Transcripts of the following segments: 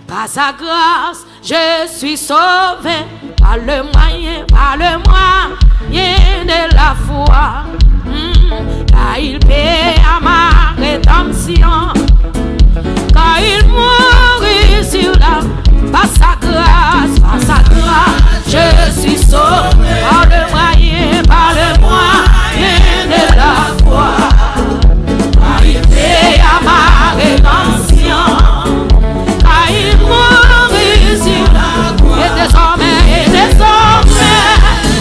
Par sa grâce, je suis sauvé. Par le moyen de la foi. Car il paie à ma rédemption. Car il mourit sur la. Par sa grâce, je suis sauvé. Par le moyen de la foi. Car il paie à ma rédemption. Car il mourit sur la croix. Et désormais,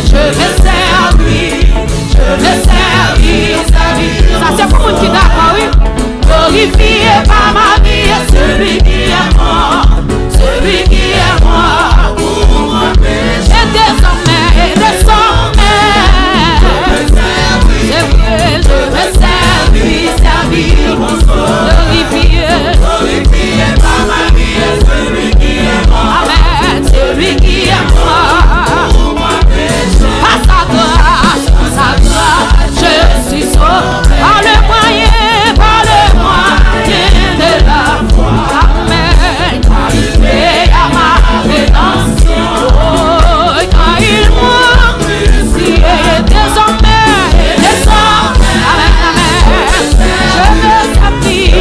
je vais servir. Ça c'est pour moi qui d'accord, oui. Glorifié par ma vie, celui qui est mort. Celui qui est mort pour mon péché. Et désormais, je vais servir mon Glorifié par ma vie, celui qui est mort. Amen, celui qui est mort pour mon péché. Par sa grâce, je suis sauvé. Par le moyen de la foi. Amen. Et à ma rédemption, quand il mourit, et désormais, amen, je vais servir.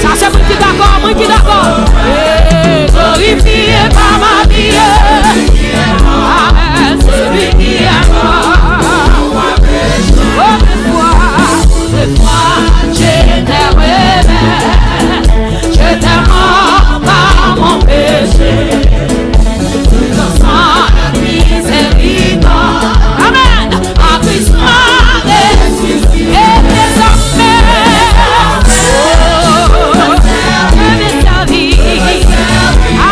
Ça c'est moi qui d'accord, glorifié par ma vie, amen, celui qui est mort. Je t'aime par mon péché. Sans miséricorde. Amen. En Christ m'a ressuscité. Et désormais, je vais servir.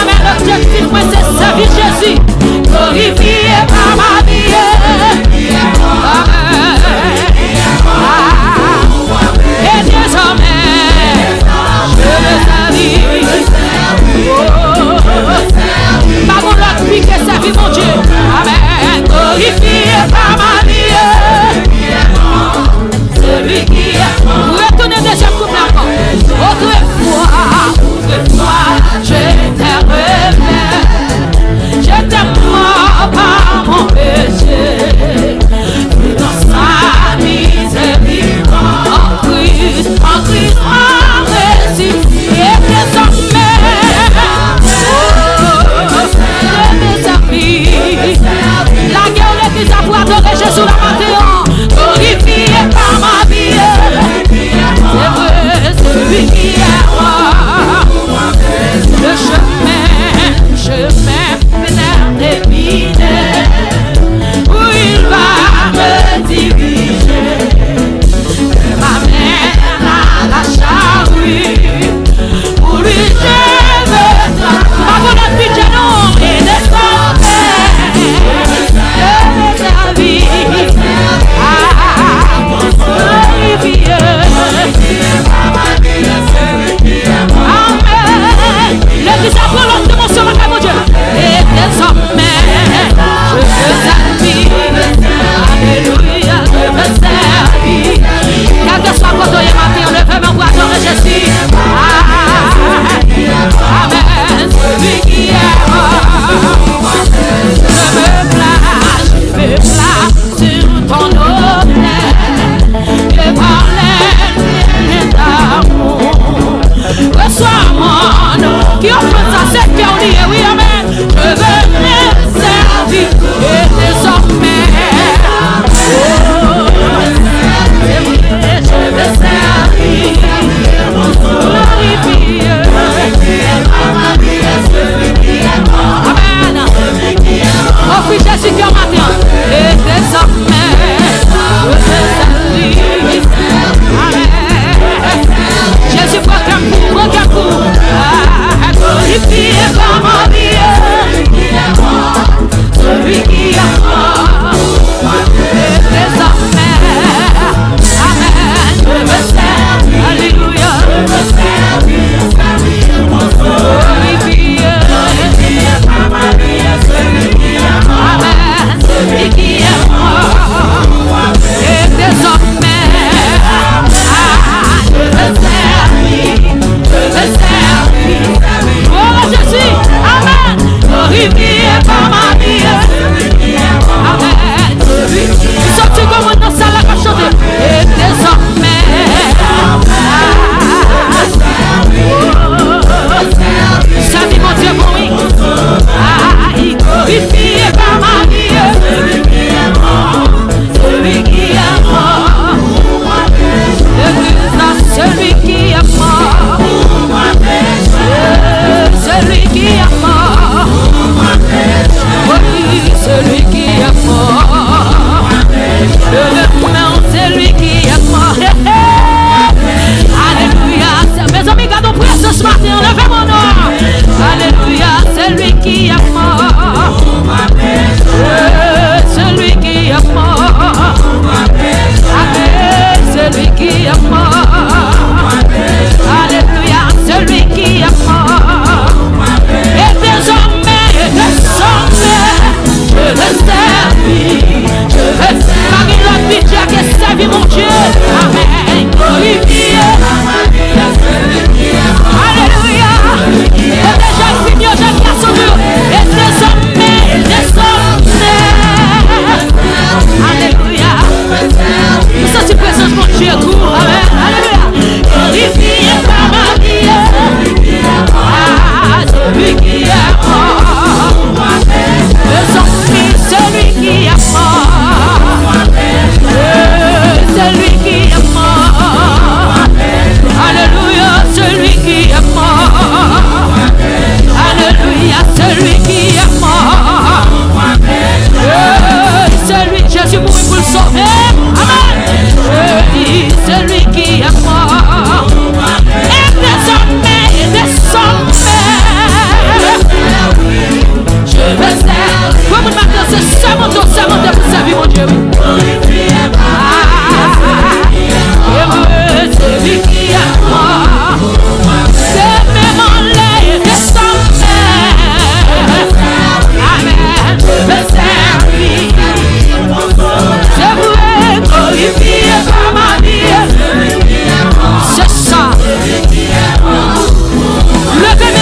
Amen. L'objectif, moi, c'est servir Jésus. Glorifié par ma vie. Amen. Et désormais, je veux servir. Par mon l'autre vie que servir mon Dieu. Amen. Glorifié par ma vie. Celui qui est mort. Retournez deuxième couple encore. Autrefois, je t'aimais. Je t'aime mort par mon péché. Dans sa miséricorde. En Christ, en ressuscité. Et désormais, je vais servir. La guerre l'église a pour adorer Jésus la Panthéon. Glorifié par ma vie. C'est vrai, celui qui est mort. Le chemin prédestiné, où il va me diriger. M'amène à la charrue. Pour lui je veux par notre vie de nom et désormais je vais servir. Glorifié. Amen. L'église a pour l'autre de mon soeur, mon Dieu. Et désormais je veux servir. Alléluia, je veux servir. Quel que soit votre matin, levez-moi pour adorer Jésus. Amen, celui qui est mort. Je me place sur ton autel. Et par les d'amour, reçois mon nom qui offre sa sécurité. Oui, amen. Je veux me servir. Et désormais, je veux servir. Glorifié. Amen. Offre Jésus qui est matin. Et désormais, je veux servir. Amen. Jésus proclame pour. Glorifié.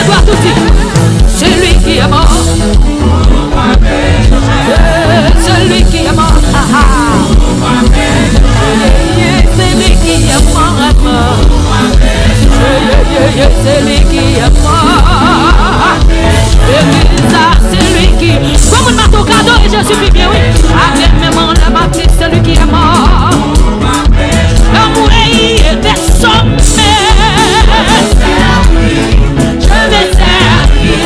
dois tout dire. Celui qui est mort. Celui qui est mort. Celui qui est mort. Celui qui est mort. Celui qui. Comme un marteau cadeau et je suis bien, oui. Avec même en la matrice, celui qui est mort. L'amour est des sommets. Je vais servir.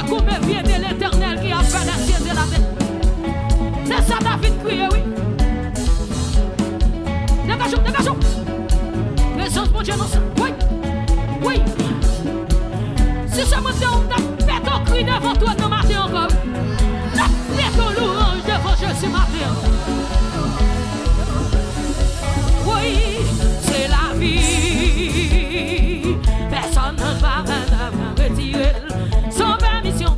combien vient de l'Éternel qui a fait la ciel et la terre. C'est ça David crié, oui. Dégageons, dégageons. Présence mon Dieu non ça. Oui, oui. Si ce matin on t'a fait ton cri devant toi de matin encore, t'as fait ton louange devant Jésus matin. Oui, c'est la vie. Personne ne va retirer. Sans permission,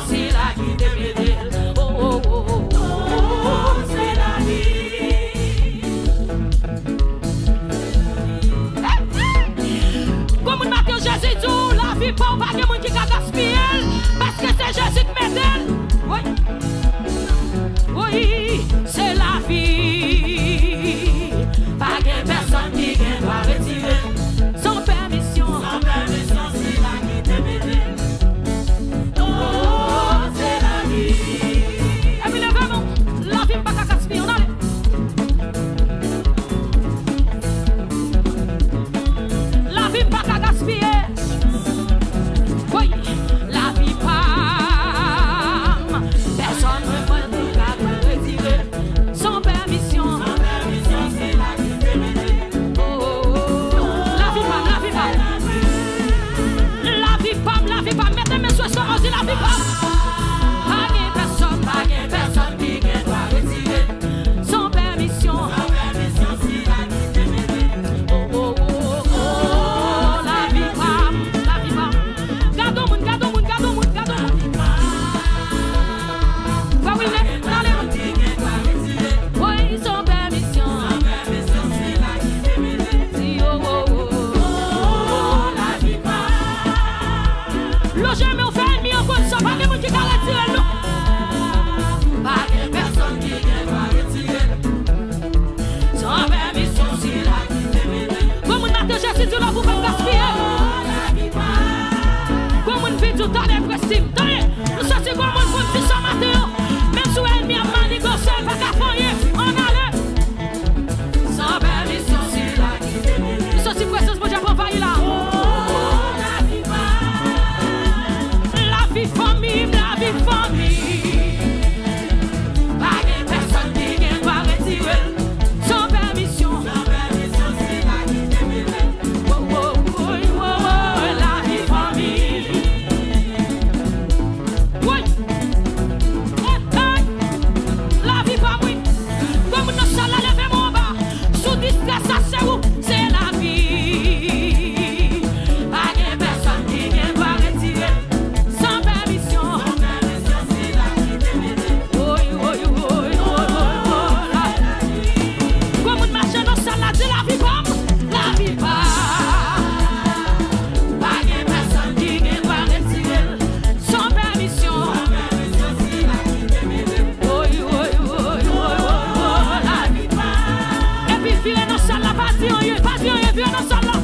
c'est la vie de Bédel. Oh, oh, oh, oh, oh, c'est la vie. Comme une matin, Jésus dit, la vie pas de monde qui a gaspillé. Parce que c'est Jésus qui met d'elle. Oui, oui, c'est la vie. Pas de personne qui doit retirer. Sans permission, c'est la vie de Bédel. Oh, c'est la vie. Et puis levez-vous, la vie pas qu'à gaspiller, on allait. La vie pas qu'à gaspiller. Oui, la vie pas. Personne ne peut nous retirer. Sans permission, c'est la vie de Bédel. Oh, la vie pas, la vie pas. La vie pas, mettez mes soins sur on dit la vie pas. Pas de personne qui doit retirer. Sans permission, c'est la vie de Bédel. Oh, oh, oh, oh, la vie pas. Gardons moun. Va oui, allez. Oui, sans permission, c'est la vie de Bédel. Oh, oh, oh, la vie pas. L'eau jamais on fait mis en compte ça, pas de monde qui a retiré nous. Pas de personne qui doit retirer. Sans permission, c'est la vie de Bédel. Comme on a déjà dit là pour pas gaspiller. Comme on vit tout à l'heure prestige. Nous sortons comme on dit ça matin. Même si elle m'y a manigosé, pas qu'à foyer, on allait. Sans permission, c'est la vie de Bédel. Nous sortons prestige, mon Dieu, pour envahir là. La vie famille. Pas de personne qui doit retirer. Sans permission, c'est la vie de Bédel. Oh, oh, oh, oh, la vie famille. Oui, la vie pas oui. Comme nous sommes là, levez-moi en bas. Sous distress, ça c'est où? C'est la vie. Pas de personne qui doit retirer. Sans permission, c'est la vie de Bédel. Oui, la vie. Comme nous marchons dans ça, là, c'est la vie pas. La vie pas. Pas de personne qui doit retirer. Sans permission, c'est la vie de Bédel. Oui, la vie pas. Et puis filer dans ça, là, pas dire rien, filer dans ça, là.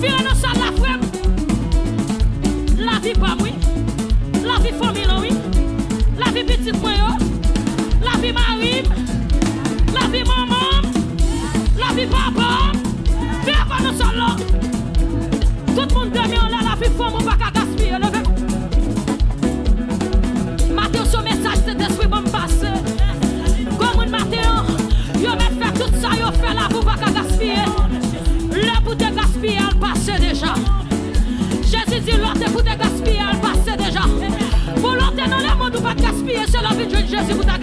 Filer dans ça, là, frère. La vie pas, oui. La vie famille, oui. La vie petite, moi, la vie mari. La vie maman. La vie papa. Viens pas dans ça, là. Tout le monde demi-en là, la vie femme, on va pas gaspiller, levez-vous. Matin, son message, c'est d'esprit bon passer. Comme un matin, yo met fait tout ça, yo fait là pour pas gaspiller. Le pour te gaspiller, elle passe déjà. Jésus dit l'autre pour te gaspiller, elle passe déjà. Pour l'autre dans le monde, ou pas gaspiller, c'est la vie de Jésus pour te